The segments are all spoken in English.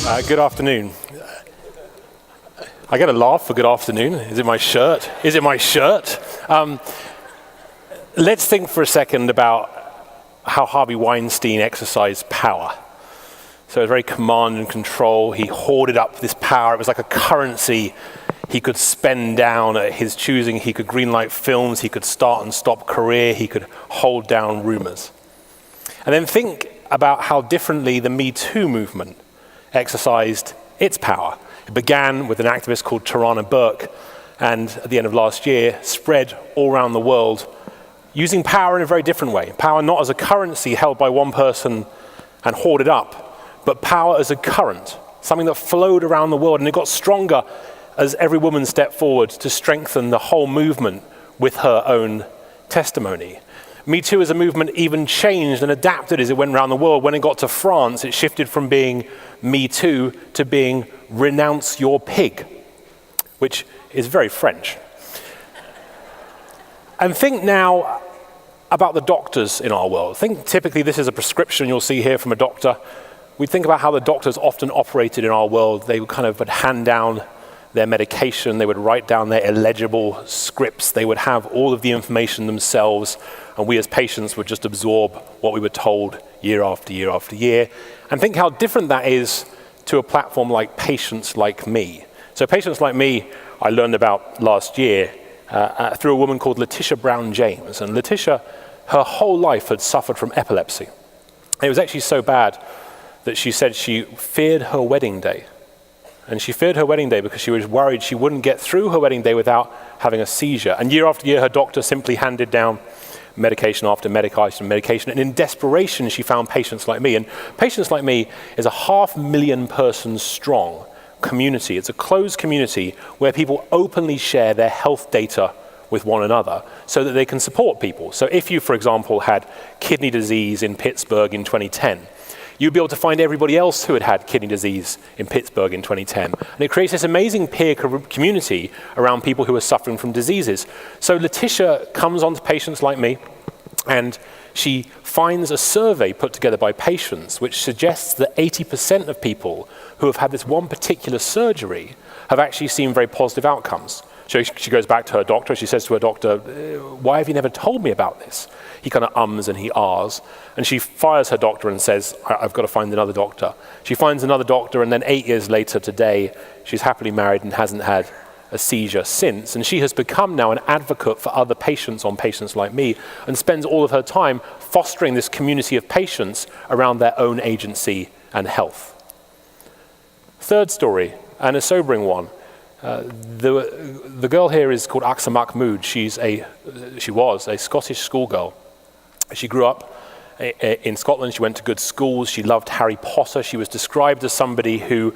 Good afternoon. I get a laugh for good afternoon. Is it my shirt? Is it my shirt? Let's think for a second about how Harvey Weinstein exercised power. So it was very command and control. He hoarded up this power. It was like a currency he could spend down at his choosing. He could greenlight films. He could start and stop career. He could hold down rumors. And then think about how differently the Me Too movement exercised its power. It began with an activist called Tarana Burke, and at the end of last year, spread all around the world, using power in a very different way. Power not as a currency held by one person and hoarded up, but power as a current, something that flowed around the world, and it got stronger as every woman stepped forward to strengthen the whole movement with her own testimony. Me Too as a movement even changed and adapted as it went around the world. When it got to France, it shifted from being Me Too to being Renounce Your Pig, which is very French. And think now about the doctors in our world. Think typically this is a prescription you'll see here from a doctor. We think about how the doctors often operated in our world. They would hand down their medication, they would write down their illegible scripts, they would have all of the information themselves, and we as patients would just absorb what we were told year after year after year. And think how different that is to a platform like Patients Like Me. So Patients Like Me, I learned about last year through a woman called Letitia Brown James. And Letitia, her whole life had suffered from epilepsy. And it was actually so bad that she said she feared her wedding day. And she feared her wedding day because she was worried she wouldn't get through her wedding day without having a seizure. And year after year, her doctor simply handed down medication after medication. And in desperation, she found Patients Like Me. And Patients Like Me is a 500,000 person strong community. It's a closed community where people openly share their health data with one another so that they can support people. So if you, for example, had kidney disease in Pittsburgh in 2010, you'd be able to find everybody else who had had kidney disease in Pittsburgh in 2010. And it creates this amazing peer community around people who are suffering from diseases. So Letitia comes onto Patients Like Me, and she finds a survey put together by patients which suggests that 80% of people who have had this one particular surgery have actually seen very positive outcomes. So she goes back to her doctor. She says to her doctor, "Why have you never told me about this?" He kind of ums and he ahs. And she fires her doctor and says, "I've got to find another doctor." She finds another doctor, and then 8 years later today, she's happily married and hasn't had a seizure since. And she has become now an advocate for other patients on Patients Like Me and spends all of her time fostering this community of patients around their own agency and health. Third story, and a sobering one. The girl here is called Aqsa Mahmood. She was a Scottish schoolgirl. She grew up in Scotland. She went to good schools. She loved Harry Potter. She was described as somebody who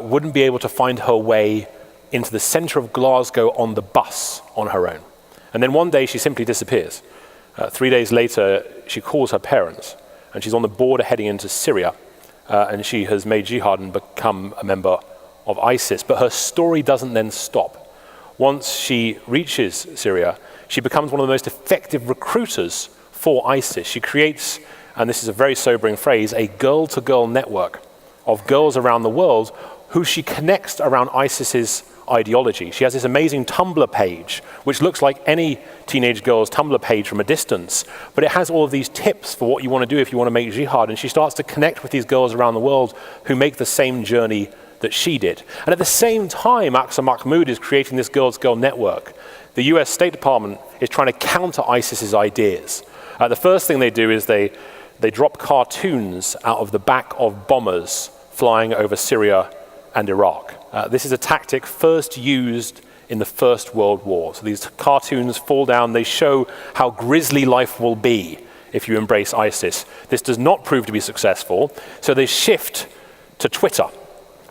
wouldn't be able to find her way into the center of Glasgow on the bus on her own. And then one day she simply disappears. 3 days later, she calls her parents, and she's on the border heading into Syria, and she has made jihad and become a member of ISIS. But her story doesn't then stop. Once she reaches Syria, she becomes one of the most effective recruiters for ISIS. She creates, and this is a very sobering phrase, a girl-to-girl network of girls around the world who she connects around ISIS's ideology. She has this amazing Tumblr page, which looks like any teenage girl's Tumblr page from a distance, but it has all of these tips for what you want to do if you want to make jihad, and she starts to connect with these girls around the world who make the same journey that she did. And at the same time, Aqsa Mahmood is creating this girls-girl network. The US State Department is trying to counter ISIS's ideas. The first thing they do is they drop cartoons out of the back of bombers flying over Syria and Iraq. This is a tactic first used in the First World War. So these cartoons fall down, they show how grisly life will be if you embrace ISIS. This does not prove to be successful, so they shift to Twitter.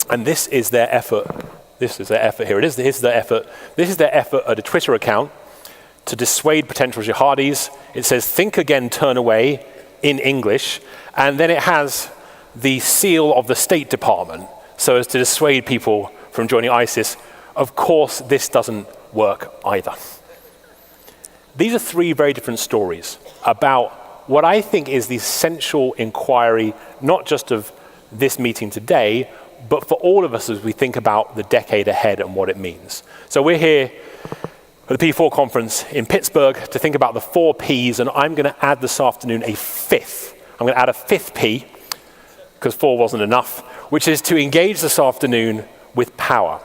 And this is their effort. This is their effort here. This is their effort. This is their effort at a Twitter account to dissuade potential jihadis. It says, "Think again, turn away," in English. And then it has the seal of the State Department so as to dissuade people from joining ISIS. Of course, this doesn't work either. These are three very different stories about what I think is the essential inquiry, not just of this meeting today, but for all of us as we think about the decade ahead and what it means. So we're here at the P4 conference in Pittsburgh to think about the 4 Ps, and I'm going to add this afternoon a 5th. I'm going to add a 5th P, because 4 wasn't enough, which is to engage this afternoon with power.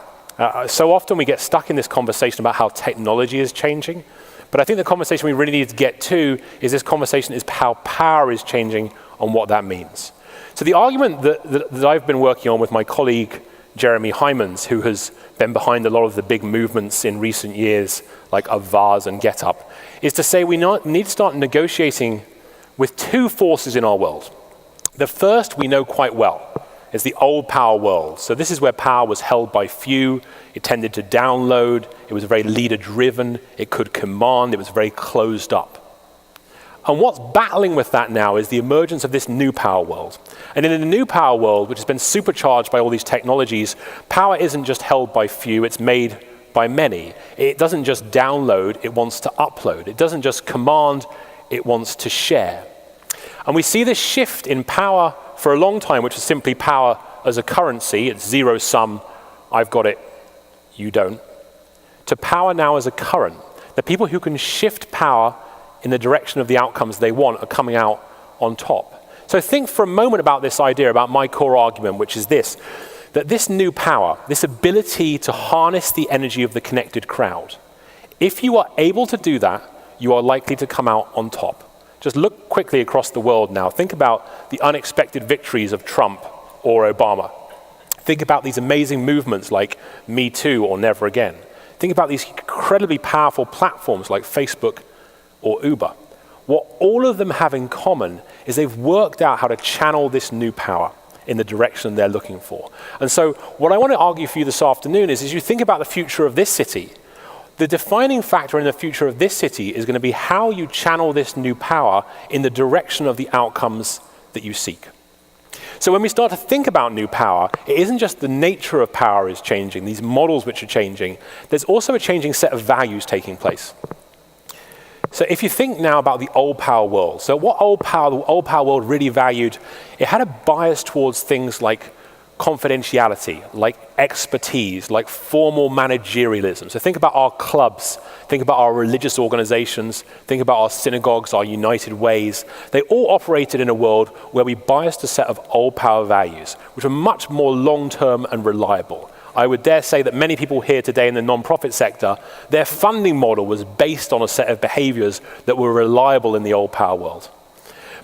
So often we get stuck in this conversation about how technology is changing, but I think the conversation we really need to get to is this conversation is how power is changing and what that means. So the argument that I've been working on with my colleague, Jeremy Heinz, who has been behind a lot of the big movements in recent years, like Avaz and GetUp, is to say we need to start negotiating with 2 forces in our world. The first we know quite well is the old power world. So this is where power was held by few. It tended to download. It was very leader-driven. It could command. It was very closed up. And what's battling with that now is the emergence of this new power world. And in the new power world, which has been supercharged by all these technologies, power isn't just held by few, it's made by many. It doesn't just download, it wants to upload. It doesn't just command, it wants to share. And we see this shift in power for a long time, which is simply power as a currency. It's zero sum, I've got it, you don't. To power now as a current. The people who can shift power in the direction of the outcomes they want are coming out on top. So think for a moment about this idea, about my core argument, which is this, that this new power, this ability to harness the energy of the connected crowd, if you are able to do that, you are likely to come out on top. Just look quickly across the world now. Think about the unexpected victories of Trump or Obama. Think about these amazing movements like Me Too or Never Again. Think about these incredibly powerful platforms like Facebook or Uber. What all of them have in common is they've worked out how to channel this new power in the direction they're looking for. And so what I want to argue for you this afternoon is, as you think about the future of this city, the defining factor in the future of this city is going to be how you channel this new power in the direction of the outcomes that you seek. So when we start to think about new power, it isn't just the nature of power is changing, these models which are changing, there's also a changing set of values taking place. So if you think now about the old power world, so what the old power world really valued, it had a bias towards things like confidentiality, like expertise, like formal managerialism. So think about our clubs, think about our religious organizations, think about our synagogues, our United Ways. They all operated in a world where we biased a set of old power values, which were much more long-term and reliable. I would dare say that many people here today in the nonprofit sector, their funding model was based on a set of behaviors that were reliable in the old power world.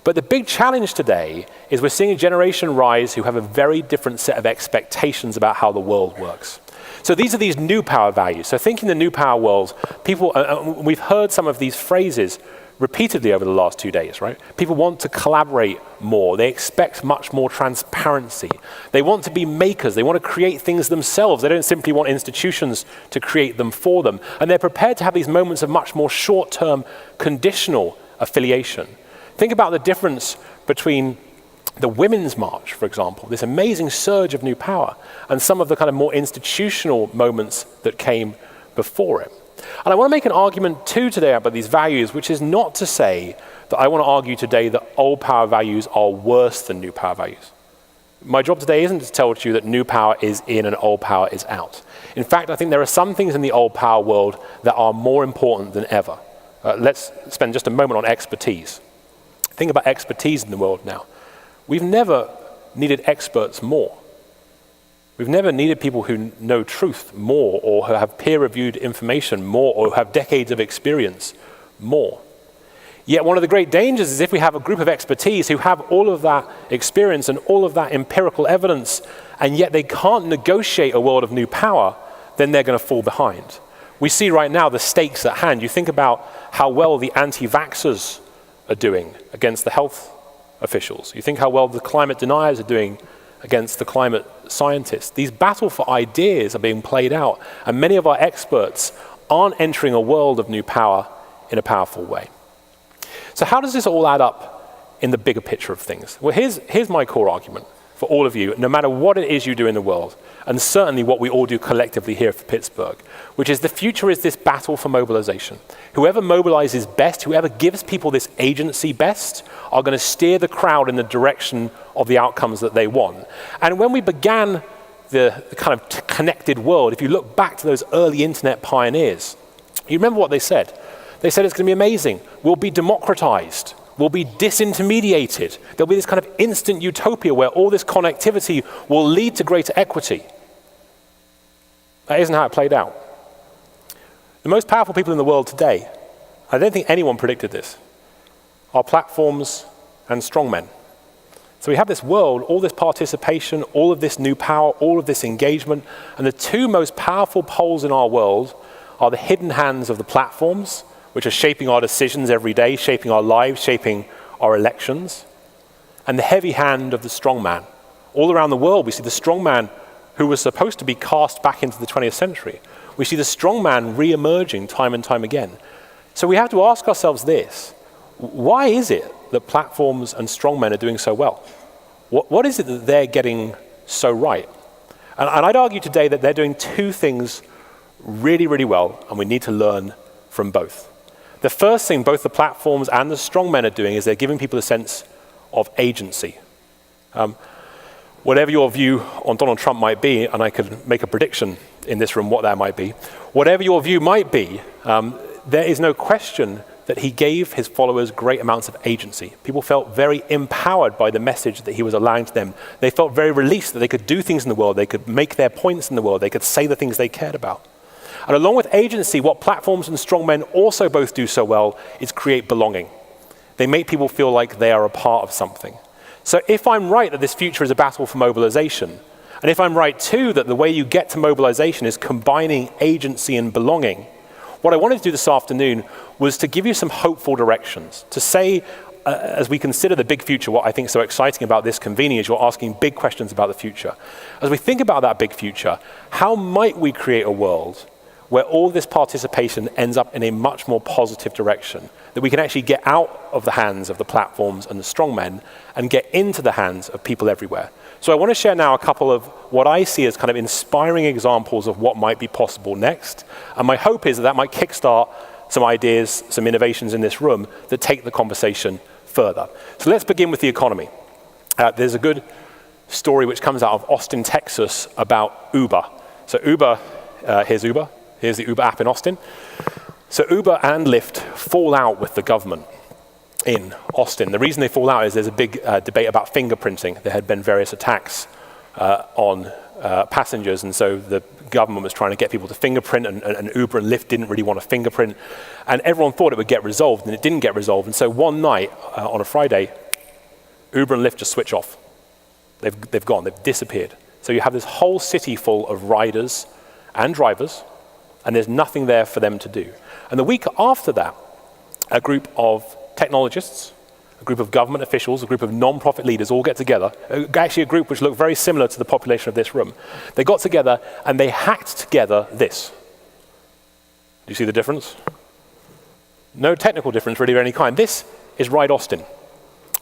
But the big challenge today is we're seeing a generation rise who have a very different set of expectations about how the world works. So these are these new power values. So think in the new power world, people, we've heard some of these phrases repeatedly over the last 2 days, right? People want to collaborate more. They expect much more transparency. They want to be makers. They want to create things themselves. They don't simply want institutions to create them for them. And they're prepared to have these moments of much more short-term conditional affiliation. Think about the difference between the Women's March, for example, this amazing surge of new power, and some of the kind of more institutional moments that came before it. And I want to make an argument too today about these values, which is not to say that I want to argue today that old power values are worse than new power values. My job today isn't to tell you that new power is in and old power is out. In fact, I think there are some things in the old power world that are more important than ever. Let's spend just a moment on expertise. Think about expertise in the world now. We've never needed experts more. We've never needed people who know truth more, or who have peer-reviewed information more, or who have decades of experience more. Yet one of the great dangers is if we have a group of expertise who have all of that experience and all of that empirical evidence, and yet they can't negotiate a world of new power, then they're going to fall behind. We see right now the stakes at hand. You think about how well the anti-vaxxers are doing against the health officials. You think how well the climate deniers are doing against the climate scientists. These battles for ideas are being played out, and many of our experts aren't entering a world of new power in a powerful way. So how does this all add up in the bigger picture of things? Well, here's my core argument. for all of you, no matter what it is you do in the world, and certainly what we all do collectively here for Pittsburgh, which is the future is this battle for mobilization. Whoever mobilizes best, whoever gives people this agency best, are going to steer the crowd in the direction of the outcomes that they want. And when we began the kind of connected world, if you look back to those early internet pioneers, you remember what they said. They said it's going to be amazing. We'll be democratized. We'll be disintermediated. There'll be this kind of instant utopia where all this connectivity will lead to greater equity. That isn't how it played out. The most powerful people in the world today, I don't think anyone predicted this, are platforms and strongmen. So we have this world, all this participation, all of this new power, all of this engagement, and the two most powerful poles in our world are the hidden hands of the platforms, which are shaping our decisions every day, shaping our lives, shaping our elections, and the heavy hand of the strongman. All around the world, we see the strongman who was supposed to be cast back into the 20th century. We see the strongman re-emerging time and time again. So we have to ask ourselves this: why is it that platforms and strongmen are doing so well? What is it that they're getting so right? And I'd argue today that they're doing two things really, really well, and we need to learn from both. The first thing both the platforms and the strongmen are doing is they're giving people a sense of agency. Whatever your view on Donald Trump might be, and I could make a prediction in this room what that might be, whatever your view might be, there is no question that he gave his followers great amounts of agency. People felt very empowered by the message that he was allowing to them. They felt very released that they could do things in the world, they could make their points in the world, they could say the things they cared about. And along with agency, what platforms and strongmen also both do so well is create belonging. They make people feel like they are a part of something. So if I'm right that this future is a battle for mobilization, and if I'm right too that the way you get to mobilization is combining agency and belonging, what I wanted to do this afternoon was to give you some hopeful directions, to say, as we consider the big future, what I think is so exciting about this convening is you're asking big questions about the future. As we think about that big future, how might we create a world where all this participation ends up in a much more positive direction, that we can actually get out of the hands of the platforms and the strongmen and get into the hands of people everywhere. So I want to share now a couple of what I see as kind of inspiring examples of what might be possible next. And my hope is that might kickstart some ideas, some innovations in this room that take the conversation further. So let's begin with the economy. There's a good story which comes out of Austin, Texas about Uber. So Uber, here's Uber. Here's the Uber app in Austin. So Uber and Lyft fall out with the government in Austin. The reason they fall out is there's a big debate about fingerprinting. There had been various attacks on passengers, and so the government was trying to get people to fingerprint, and Uber and Lyft didn't really want to fingerprint. And everyone thought it would get resolved, and it didn't get resolved. And so one night, on a Friday, Uber and Lyft just switch off. They've gone, they've disappeared. So you have this whole city full of riders and drivers, and there's nothing there for them to do. And the week after that, a group of technologists, a group of government officials, a group of non-profit leaders all get together, actually a group which looked very similar to the population of this room. They got together and they hacked together this. Do you see the difference? No technical difference really of any kind. This is Ride Austin,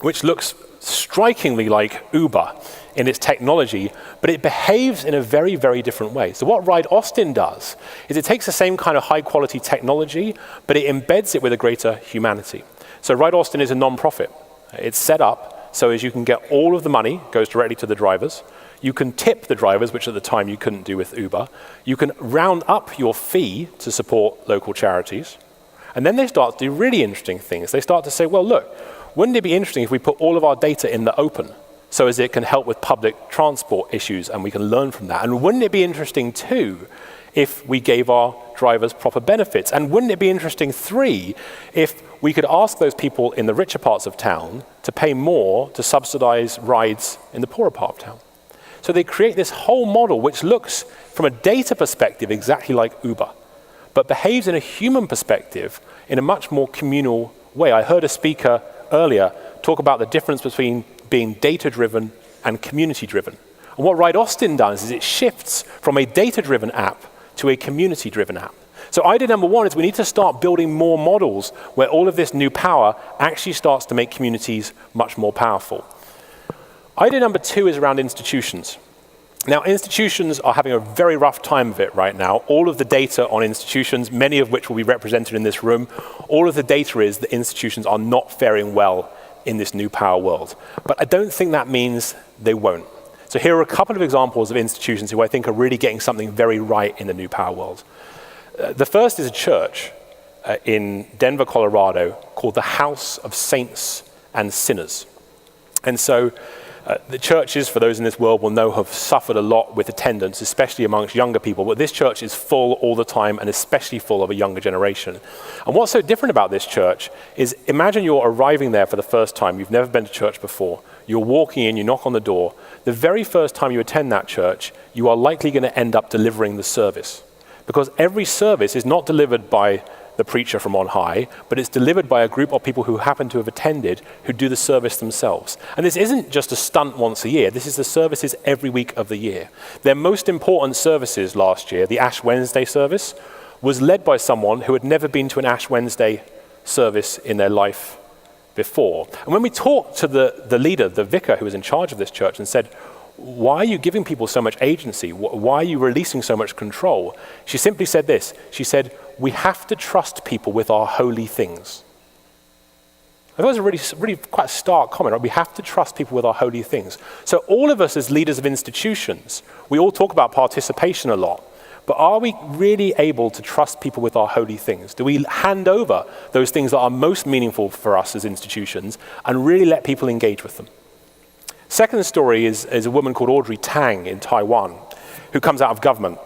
which looks strikingly like Uber in its technology, but it behaves in a very, very different way. So what Ride Austin does is it takes the same kind of high-quality technology, but it embeds it with a greater humanity. So Ride Austin is a non-profit. It's set up so as you can get all of the money, goes directly to the drivers. You can tip the drivers, which at the time you couldn't do with Uber. You can round up your fee to support local charities. And then they start to do really interesting things. They start to say, well, look, wouldn't it be interesting if we put all of our data in the open so as it can help with public transport issues and we can learn from that? And wouldn't it be interesting too if we gave our drivers proper benefits? And wouldn't it be interesting, three, if we could ask those people in the richer parts of town to pay more to subsidize rides in the poorer part of town? So they create this whole model which looks, from a data perspective, exactly like Uber, but behaves in a human perspective in a much more communal way. I heard a speaker earlier talk about the difference between being data-driven and community-driven. And what Ride Austin does is it shifts from a data-driven app to a community-driven app. So idea number one is we need to start building more models where all of this new power actually starts to make communities much more powerful. Idea number 2 is around institutions. Now, institutions are having a very rough time of it right now. All of the data on institutions, many of which will be represented in this room, all of the data is that institutions are not faring well in this new power world. But I don't think that means they won't. So here are a couple of examples of institutions who I think are really getting something very right in the new power world. The first is a church in Denver, Colorado, called the House of Saints and Sinners. And so the churches, for those in this world will know, have suffered a lot with attendance, especially amongst younger people. But this church is full all the time, and especially full of a younger generation. And what's so different about this church is, imagine you're arriving there for the first time. You've never been to church before. You're walking in, you knock on the door. The very first time you attend that church, you are likely going to end up delivering the service. Because every service is not delivered by the preacher from on high, but it's delivered by a group of people who happen to have attended, who do the service themselves. And this isn't just a stunt once a year, this is the services every week of the year. Their most important services last year, the Ash Wednesday service, was led by someone who had never been to an Ash Wednesday service in their life before. And when we talked to the leader, the vicar who was in charge of this church, and said, why are you giving people so much agency? Why are you releasing so much control? She simply said this. She said, we have to trust people with our holy things. I thought it was a really quite a stark comment, right? We have to trust people with our holy things. So all of us as leaders of institutions, we all talk about participation a lot, but are we really able to trust people with our holy things? Do we hand over those things that are most meaningful for us as institutions and really let people engage with them? Second story is a woman called Audrey Tang in Taiwan, who comes out of government.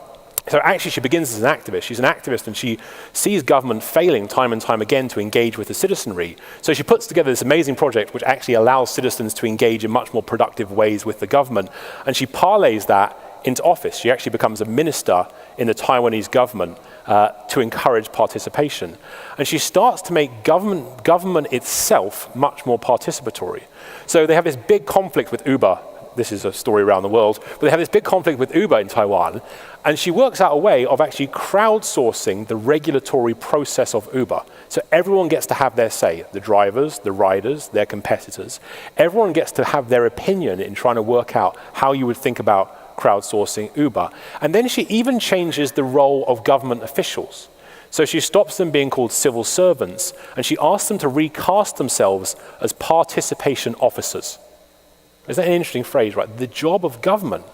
So actually she begins as an activist. She's an activist and she sees government failing time and time again to engage with the citizenry. So she puts together this amazing project which actually allows citizens to engage in much more productive ways with the government. And she parlays that into office. She actually becomes a minister in the Taiwanese government to encourage participation. And she starts to make government itself much more participatory. So they have this big conflict with Uber. This is a story around the world, but they have this big conflict with Uber in Taiwan, and she works out a way of actually crowdsourcing the regulatory process of Uber. So everyone gets to have their say, the drivers, the riders, their competitors. Everyone gets to have their opinion in trying to work out how you would think about crowdsourcing Uber. And then she even changes the role of government officials. So she stops them being called civil servants, and she asks them to recast themselves as participation officers. Isn't that an interesting phrase, right? The job of government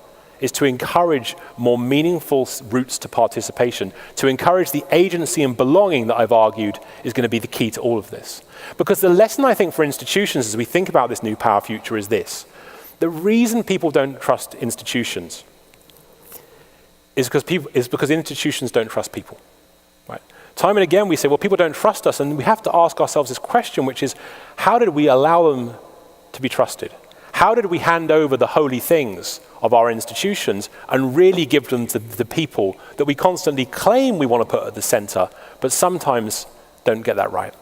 is to encourage more meaningful routes to participation, to encourage the agency and belonging that I've argued is going to be the key to all of this. Because the lesson I think for institutions as we think about this new power future is this. The reason people don't trust institutions is because institutions don't trust people. Right? Time and again we say, well, people don't trust us, and we have to ask ourselves this question, which is, how did we allow them to be trusted? How did we hand over the holy things of our institutions and really give them to the people that we constantly claim we want to put at the center, but sometimes don't get that right?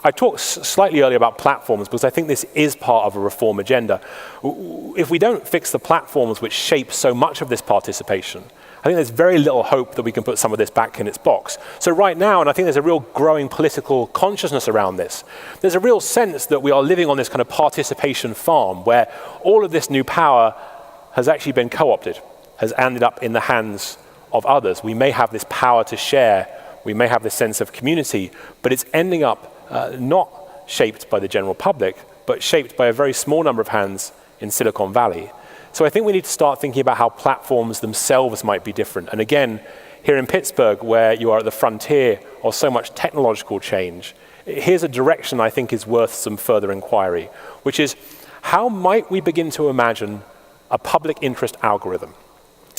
I talked slightly earlier about platforms because I think this is part of a reform agenda. If we don't fix the platforms which shape so much of this participation, I think there's very little hope that we can put some of this back in its box. So right now, and I think there's a real growing political consciousness around this, there's a real sense that we are living on this kind of participation farm where all of this new power has actually been co-opted, has ended up in the hands of others. We may have this power to share, we may have this sense of community, but it's ending up not shaped by the general public, but shaped by a very small number of hands in Silicon Valley. So I think we need to start thinking about how platforms themselves might be different. And again, here in Pittsburgh, where you are at the frontier of so much technological change, here's a direction I think is worth some further inquiry, which is how might we begin to imagine a public interest algorithm?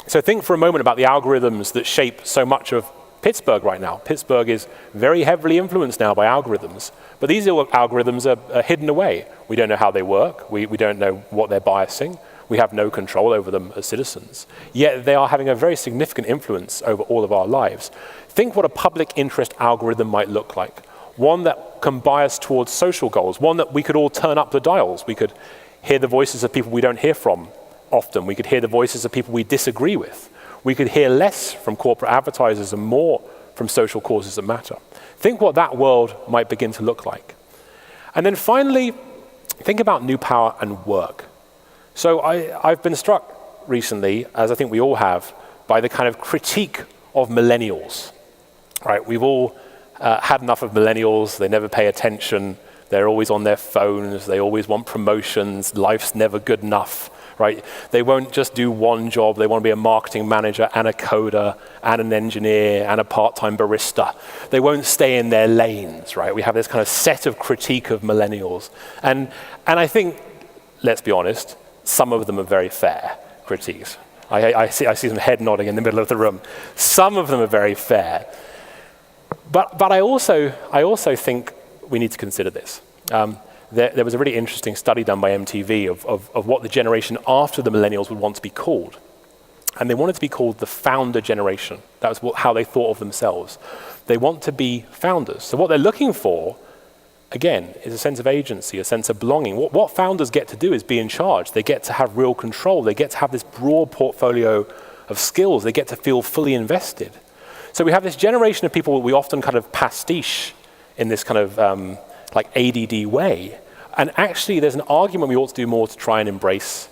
So think for a moment about the algorithms that shape so much of Pittsburgh right now. Pittsburgh is very heavily influenced now by algorithms, but these algorithms are hidden away. We don't know how they work. We don't know what they're biasing. We have no control over them as citizens. Yet they are having a very significant influence over all of our lives. Think what a public interest algorithm might look like. One that can bias towards social goals. One that we could all turn up the dials. We could hear the voices of people we don't hear from often. We could hear the voices of people we disagree with. We could hear less from corporate advertisers and more from social causes that matter. Think what that world might begin to look like. And then finally, think about new power and work. So I've been struck recently, as I think we all have, by the kind of critique of millennials. Right? We've all had enough of millennials. They never pay attention. They're always on their phones. They always want promotions. Life's never good enough. Right? They won't just do one job. They want to be a marketing manager and a coder and an engineer and a part-time barista. They won't stay in their lanes, right? We have this kind of set of critique of millennials. And I think, let's be honest, some of them are very fair critiques. I see some head nodding in the middle of the room. Some of them are very fair. But I also think we need to consider this. There was a really interesting study done by MTV of what the generation after the millennials would want to be called. And they wanted to be called the founder generation. That was how they thought of themselves. They want to be founders. So what they're looking for, again, is a sense of agency, a sense of belonging. What founders get to do is be in charge. They get to have real control. They get to have this broad portfolio of skills. They get to feel fully invested. So we have this generation of people we often kind of pastiche in this kind of like ADD way. And actually, there's an argument we ought to do more to try and embrace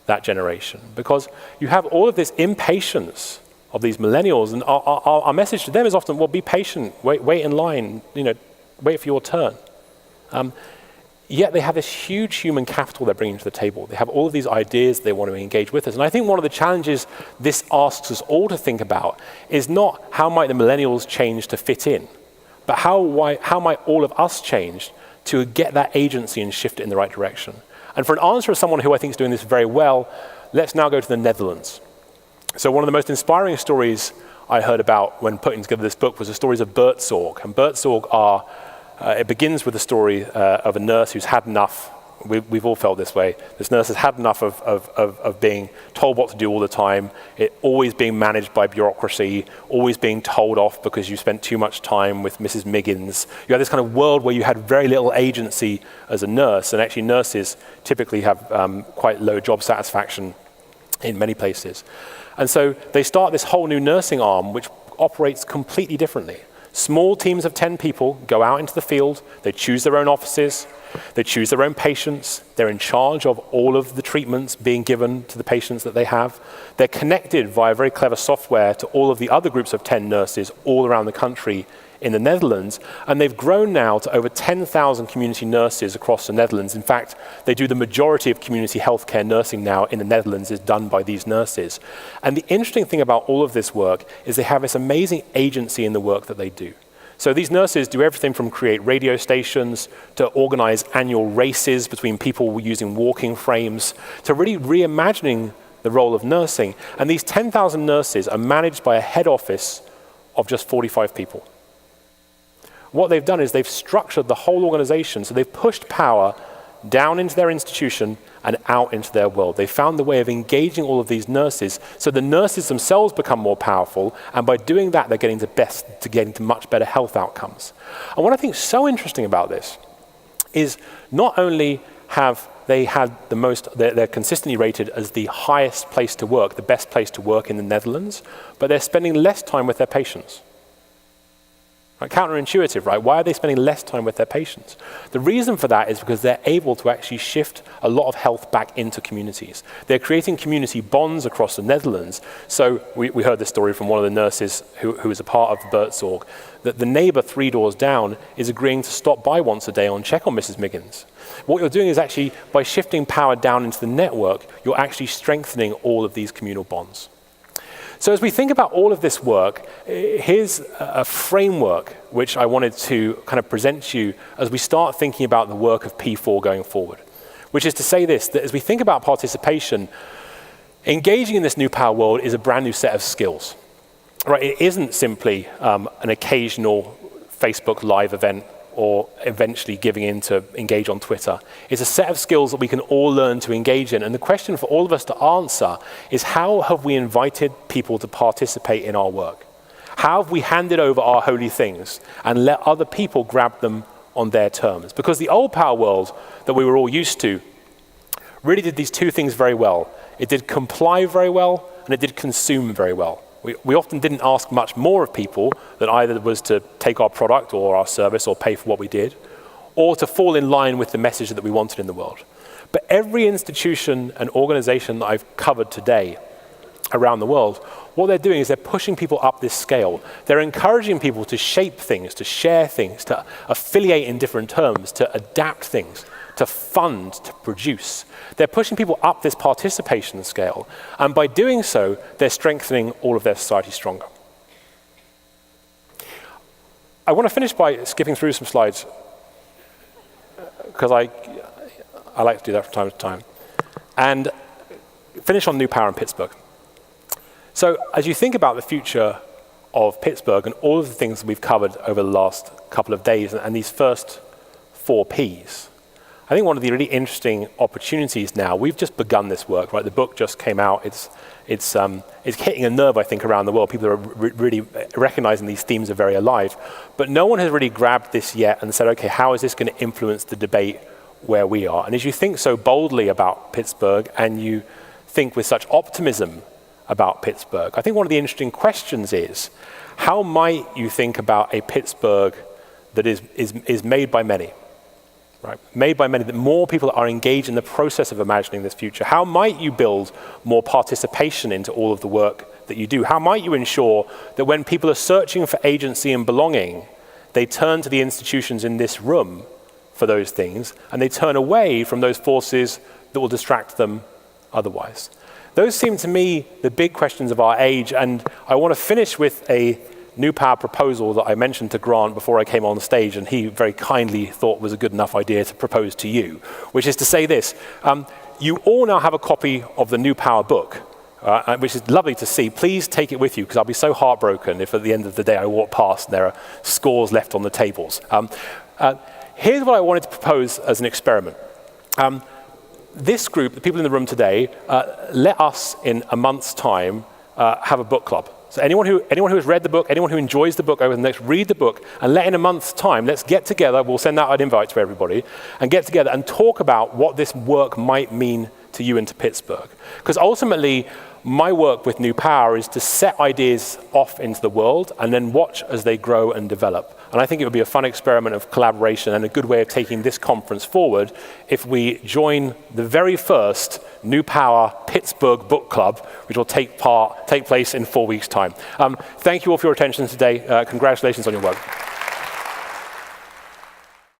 that generation, because you have all of this impatience of these millennials, and our message to them is often, well, be patient, wait in line, wait for your turn. Yet they have this huge human capital they're bringing to the table. They have all of these ideas they want to engage with us. And I think one of the challenges this asks us all to think about is not how might the millennials change to fit in, but how might all of us change to get that agency and shift it in the right direction. And for an answer of someone who I think is doing this very well, let's now go to the Netherlands. So one of the most inspiring stories I heard about when putting together this book was the stories of Buurtzorg. And Buurtzorg are, it begins with the story of a nurse who's had enough. We've all felt this way. This nurse has had enough of being told what to do all the time, always being managed by bureaucracy, always being told off because you spent too much time with Mrs. Miggins. You had this kind of world where you had very little agency as a nurse, and actually nurses typically have quite low job satisfaction in many places. And so they start this whole new nursing arm, which operates completely differently. Small teams of 10 people go out into the field, they choose their own offices, they choose their own patients, they're in charge of all of the treatments being given to the patients that they have. They're connected via very clever software to all of the other groups of 10 nurses all around the country in the Netherlands, and they've grown now to over 10,000 community nurses across the Netherlands. In fact, they do the majority of community healthcare nursing now in the Netherlands is done by these nurses. And the interesting thing about all of this work is they have this amazing agency in the work that they do. So these nurses do everything from create radio stations to organize annual races between people using walking frames to really reimagining the role of nursing. And these 10,000 nurses are managed by a head office of just 45 people. What they've done is they've structured the whole organization, so they've pushed power down into their institution and out into their world. They found the way of engaging all of these nurses, so the nurses themselves become more powerful, and by doing that, they're getting to much better health outcomes. And what I think is so interesting about this is not only have they had they're consistently rated as the highest place to work, the best place to work in the Netherlands, but they're spending less time with their patients. Right, counterintuitive, right? Why are they spending less time with their patients? The reason for that is because they're able to actually shift a lot of health back into communities. They're creating community bonds across the Netherlands. So we heard this story from one of the nurses who is a part of the Buurtzorg, that the neighbor 3 doors down is agreeing to stop by once a day and check on Mrs. Miggins. What you're doing is actually, by shifting power down into the network, you're actually strengthening all of these communal bonds. So as we think about all of this work, here's a framework which I wanted to kind of present to you as we start thinking about the work of P4 going forward, which is to say this, that as we think about participation, engaging in this new power world is a brand new set of skills. Right? It isn't simply an occasional Facebook Live event or eventually giving in to engage on Twitter. It's a set of skills that we can all learn to engage in. And the question for all of us to answer is, how have we invited people to participate in our work? How have we handed over our holy things and let other people grab them on their terms? Because the old power world that we were all used to really did these two things very well. It did comply very well, and it did consume very well. We often didn't ask much more of people than either was to take our product or our service or pay for what we did, or to fall in line with the message that we wanted in the world. But every institution and organization that I've covered today around the world, what they're doing is they're pushing people up this scale. They're encouraging people to shape things, to share things, to affiliate in different terms, to adapt things, to fund, to produce. They're pushing people up this participation scale, and by doing so, they're strengthening all of their society stronger. I want to finish by skipping through some slides, because I like to do that from time to time, and finish on New Power in Pittsburgh. So as you think about the future of Pittsburgh and all of the things that we've covered over the last couple of days and these first 4 Ps, I think one of the really interesting opportunities now, we've just begun this work, right? The book just came out. It's hitting a nerve, I think, around the world. People are really recognizing these themes are very alive. But no one has really grabbed this yet and said, okay, how is this going to influence the debate where we are? And as you think so boldly about Pittsburgh and you think with such optimism about Pittsburgh, I think one of the interesting questions is, how might you think about a Pittsburgh that is made by many? Right, made by many, that more people are engaged in the process of imagining this future. How might you build more participation into all of the work that you do? How might you ensure that when people are searching for agency and belonging, they turn to the institutions in this room for those things, and they turn away from those forces that will distract them otherwise? Those seem to me the big questions of our age, and I want to finish with a New Power proposal that I mentioned to Grant before I came on stage, and he very kindly thought was a good enough idea to propose to you, which is to say this. You all now have a copy of the New Power book, which is lovely to see. Please take it with you, because I'll be so heartbroken if at the end of the day I walk past and there are scores left on the tables. Here's what I wanted to propose as an experiment. This group, the people in the room today, let us, in a month's time, have a book club. So anyone who has read the book, anyone who enjoys the book over the next, read the book, and in a month's time, let's get together. We'll send out an invite to everybody, and get together and talk about what this work might mean to you and to Pittsburgh. Because ultimately, my work with New Power is to set ideas off into the world and then watch as they grow and develop. And I think it would be a fun experiment of collaboration and a good way of taking this conference forward if we join the very first New Power Pittsburgh Book Club, which will take place in 4 weeks' time. Thank you all for your attention today. Congratulations on your work.